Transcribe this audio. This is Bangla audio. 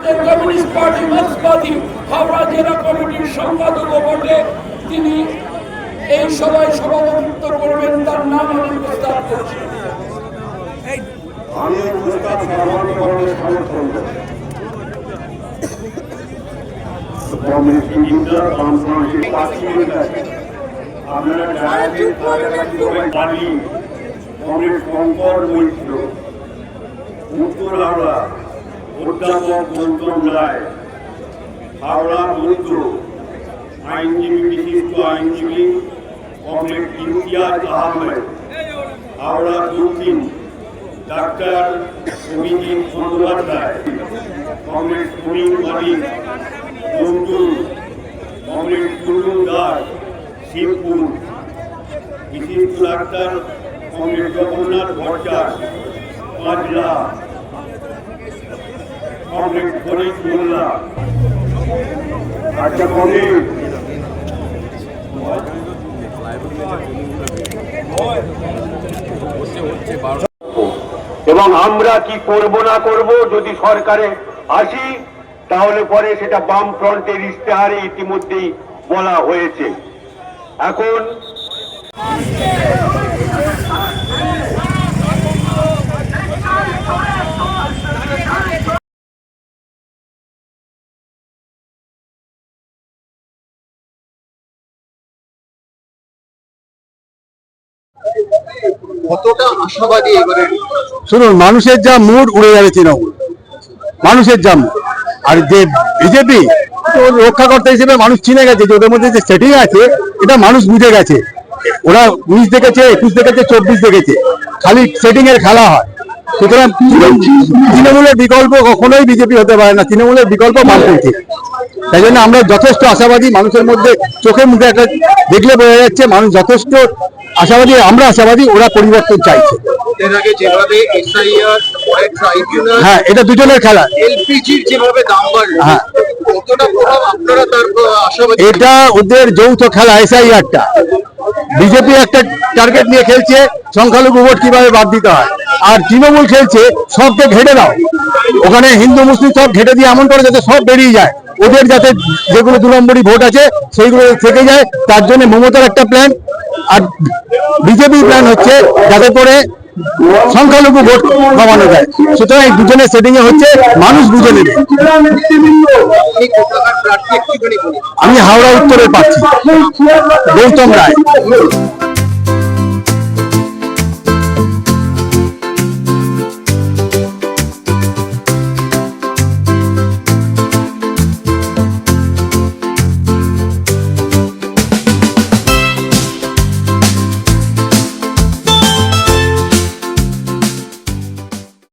কমিউনিস্ট পার্টি মার্ক্সবাদী হাওড়া জেলা কমিটির সম্পাদক বটে। তিনি এই সভায় সভাপতিত্ব করবেন, তার নাম আমি প্রস্তাব করছি। আমি প্রস্তাব সভাপতিকরণের সমর্থন করি। কমিউনিস্ট লিডার বামফ্রন্টের প্রার্থীদের কাছে আপনারা ডায়াবেটিস পানি কংগ্রেস শঙ্কর মৈত্র, উত্তর হাওড়া অধ্যাপক গৌতম রায়, হাওড়া মধ্য আইনজীবী বিশিষ্ট আইনজীবী কংগ্রেস ইমতিয়াজ আহমেদ, হাওড়া দক্ষিণ ডাক্তার অভিজিৎ বন্দ্যোপাধ্যায়, কংগ্রেস সুনীল মালিক জমদুর, কংগ্রেস টুলু দাস শিবপুর, বিশিষ্ট ডাক্তার কংগ্রেস জগন্নাথ ভট্টাচার্য পাঁচলা, কংগ্রেস ফরিদ মোল্লা। আচ্ছা কংগ্রেস এবং আমরা কি করব না করব যদি সরকারে আসি, তাহলে পরে সেটা বাম ফ্রন্টের ইশতেহারে ইতিমধ্যেই বলা হয়েছে। এখন কতটা আশাবাদী এবারে? শুনুন, মানুষের যা মুড উড়ে যাবে তৃণমূল, মানুষের যা মুড। আর যে বিজেপি রক্ষাকর্তা হিসেবে মানুষ চিনে গেছে যে ওদের মধ্যে যে সেটিং আছে এটা মানুষ বুঝে গেছে। ওরা 19 দেখেছে, 21 দেখেছে, 24 দেখেছে, খালি সেটিং এর খেলা হয়। সুতরাং তৃণমূলের বিকল্প কখনোই বিজেপি হতে পারে না, তৃণমূলের বিকল্প বামপন্থী। তাই জন্য আমরা যথেষ্ট আশাবাদী, মানুষের মধ্যে চোখে মুখে একটা দেখলে বোঝা যাচ্ছে মানুষ যথেষ্ট আশাবাদী, আমরা আশাবাদী, ওরা পরিবর্তন চাইছে। এর আগে যেভাবে এসআইআর ট্রাইব্যুনাল, হ্যাঁ, এটা দুজনের খেলা। এলপিজির যেভাবে দাম বাড়লো, হ্যাঁ, কতটা প্রভাব আপনারা তার আশাবাদী? এটা ওদের যৌথ খেলা এসআইআরটা। বিজেপি একটা টার্গেট নিয়ে খেলছে সংখ্যালঘু ভোট কিভাবে বাদ দিতে হয়, আর তৃণমূল খেলছে সবকে ঘেটে দাও, ওখানে হিন্দু মুসলিম সব ঘেটে দিয়ে এমন করে যাতে সব বেরিয়ে যায়, ওদের যাতে যেগুলো 2 নম্বরই ভোট আছে সেইগুলো থেকে যায়। তার জন্য মমতার একটা প্ল্যান, আর বিজেপির প্ল্যান হচ্ছে যাতে করে সংখ্যালঘু ভোট কমানো যায়। সুতরাং এই দুজনের সেটিং এ হচ্ছে, মানুষ বুঝে নেবে। প্রার্থী একটুখানি বলুন। আমি হাওড়া উত্তরের প্রার্থী গৌতম রায়।